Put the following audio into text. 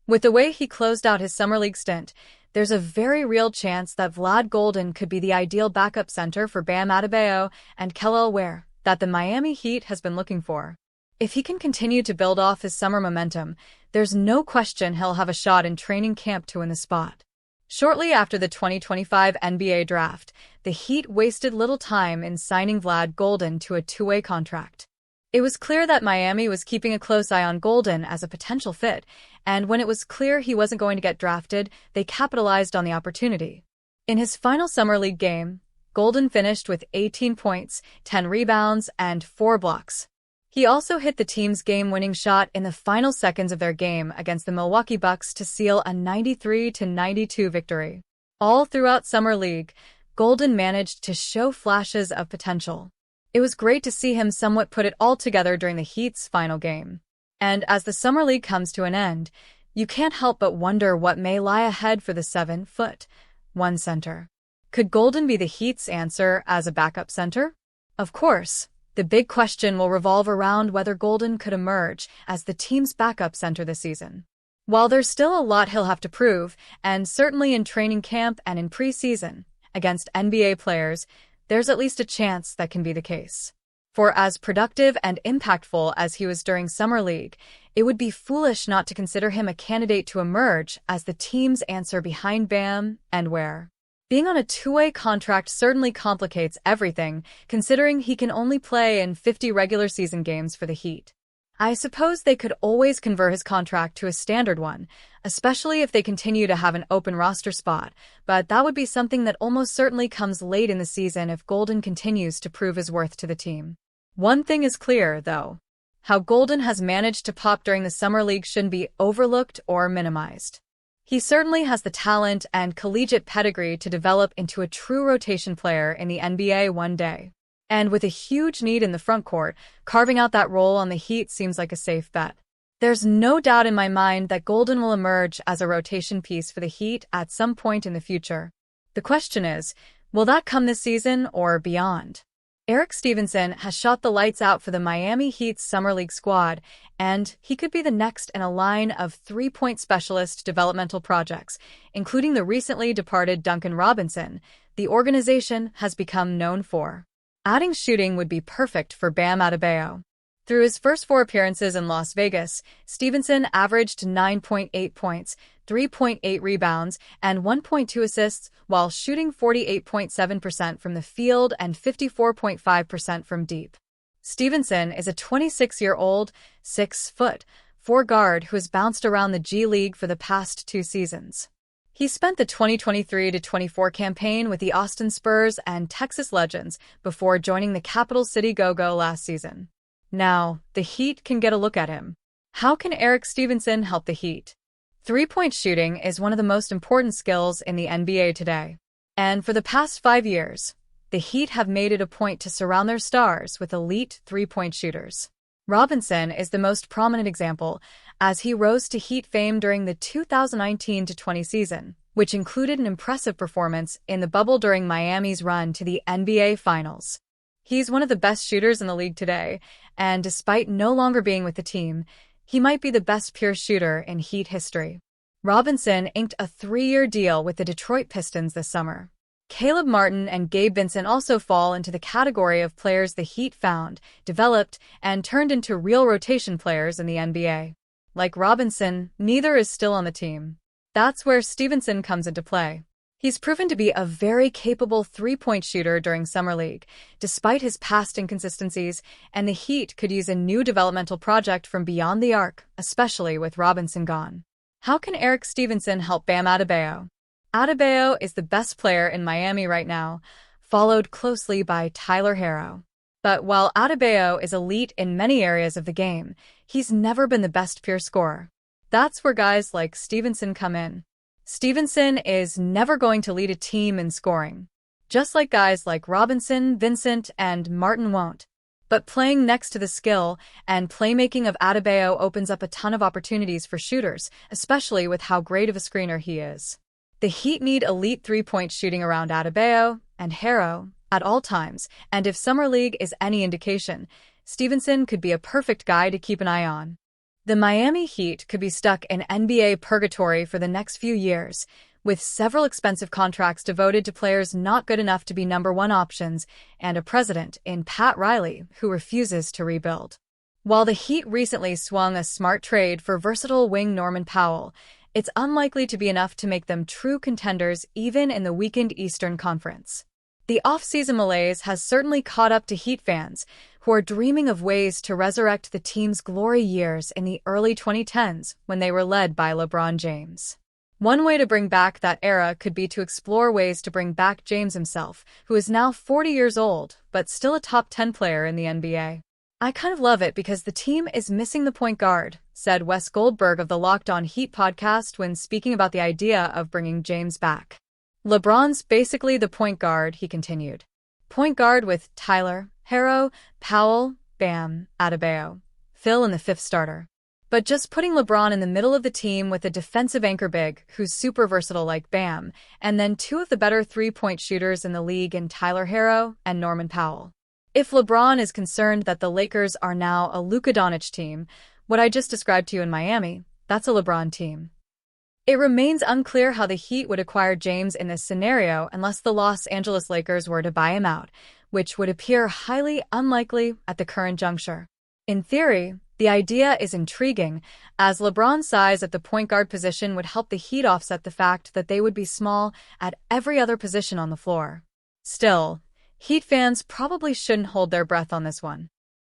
With the way he closed out his summer league stint, there's a very real chance that Vlad Golden could be the ideal backup center for Bam Adebayo and Kel'el Ware that the Miami Heat has been looking for. If he can continue to build off his summer momentum, there's no question he'll have a shot in training camp to win the spot. Shortly after the 2025 NBA draft, the Heat wasted little time in signing Vlad Golden to a two-way contract. It was clear that Miami was keeping a close eye on Golden as a potential fit, and when it was clear he wasn't going to get drafted, they capitalized on the opportunity. In his final summer league game, Golden finished with 18 points, 10 rebounds, and 4 blocks. He also hit the team's game-winning shot in the final seconds of their game against the Milwaukee Bucks to seal a 93-92 victory. All throughout Summer League, Golden managed to show flashes of potential. It was great to see him somewhat put it all together during the Heat's final game. And as the Summer League comes to an end, you can't help but wonder what may lie ahead for the 7'1" center. Could Golden be the Heat's answer as a backup center? Of course. The big question will revolve around whether Golden could emerge as the team's backup center this season. While there's still a lot he'll have to prove, and certainly in training camp and in preseason, against NBA players, there's at least a chance that can be the case. For as productive and impactful as he was during Summer League, it would be foolish not to consider him a candidate to emerge as the team's answer behind Bam and Ware. Being on a two-way contract certainly complicates everything, considering he can only play in 50 regular season games for the Heat. I suppose they could always convert his contract to a standard one, especially if they continue to have an open roster spot, but that would be something that almost certainly comes late in the season if Golden continues to prove his worth to the team. One thing is clear, though. How Golden has managed to pop during the Summer League shouldn't be overlooked or minimized. He certainly has the talent and collegiate pedigree to develop into a true rotation player in the NBA one day. And with a huge need in the frontcourt, carving out that role on the Heat seems like a safe bet. There's no doubt in my mind that Golden will emerge as a rotation piece for the Heat at some point in the future. The question is, will that come this season or beyond? Eric Stevenson has shot the lights out for the Miami Heat's Summer League squad, and he could be the next in a line of three-point specialist developmental projects, including the recently departed Duncan Robinson, the organization has become known for. Adding shooting would be perfect for Bam Adebayo. Through his first 4 appearances in Las Vegas, Stevenson averaged 9.8 points, 3.8 rebounds, and 1.2 assists while shooting 48.7% from the field and 54.5% from deep. Stevenson is a 26-year-old, 6'4" guard who has bounced around the G League for the past 2 seasons. He spent the 2023-24 campaign with the Austin Spurs and Texas Legends before joining the Capital City Go-Go last season. Now, the Heat can get a look at him. How can Eric Stevenson help the Heat? Three-point shooting is one of the most important skills in the NBA today. And for the past 5 years, the Heat have made it a point to surround their stars with elite three-point shooters. Robinson is the most prominent example, as he rose to Heat fame during the 2019-20 season, which included an impressive performance in the bubble during Miami's run to the NBA Finals. He's one of the best shooters in the league today, and despite no longer being with the team, he might be the best pure shooter in Heat history. Robinson inked a 3-year deal with the Detroit Pistons this summer. Caleb Martin and Gabe Vincent also fall into the category of players the Heat found, developed, and turned into real rotation players in the NBA. Like Robinson, neither is still on the team. That's where Stevenson comes into play. He's proven to be a very capable three-point shooter during Summer League, despite his past inconsistencies, and the Heat could use a new developmental project from beyond the arc, especially with Robinson gone. How can Eric Stevenson help Bam Adebayo? Adebayo is the best player in Miami right now, followed closely by Tyler Herro. But while Adebayo is elite in many areas of the game, he's never been the best pure scorer. That's where guys like Stevenson come in. Stevenson is never going to lead a team in scoring, just like guys like Robinson, Vincent, and Martin won't. But playing next to the skill and playmaking of Adebayo opens up a ton of opportunities for shooters, especially with how great of a screener he is. The Heat need elite three-point shooting around Adebayo and Herro at all times, and if Summer League is any indication, Stevenson could be a perfect guy to keep an eye on. The Miami Heat could be stuck in NBA purgatory for the next few years, with several expensive contracts devoted to players not good enough to be number one options and a president in Pat Riley who refuses to rebuild. While the Heat recently swung a smart trade for versatile wing Norman Powell, it's unlikely to be enough to make them true contenders even in the weakened Eastern Conference. The off-season malaise has certainly caught up to Heat fans, who are dreaming of ways to resurrect the team's glory years in the early 2010s when they were led by LeBron James. One way to bring back that era could be to explore ways to bring back James himself, who is now 40 years old, but still a top 10 player in the NBA. "I kind of love it because the team is missing the point guard," said Wes Goldberg of the Locked On Heat podcast when speaking about the idea of bringing James back. "LeBron's basically the point guard," he continued. "Point guard with Tyler, Herro, Powell, Bam, Adebayo, Phil in the fifth starter. But just putting LeBron in the middle of the team with a defensive anchor big who's super versatile like Bam, and then two of the better three-point shooters in the league in Tyler Herro and Norman Powell. If LeBron is concerned that the Lakers are now a Luka Doncic team, what I just described to you in Miami, that's a LeBron team." It remains unclear how the Heat would acquire James in this scenario unless the Los Angeles Lakers were to buy him out, which would appear highly unlikely at the current juncture. In theory, the idea is intriguing, as LeBron's size at the point guard position would help the Heat offset the fact that they would be small at every other position on the floor. Still, Heat fans probably shouldn't hold their breath on this one.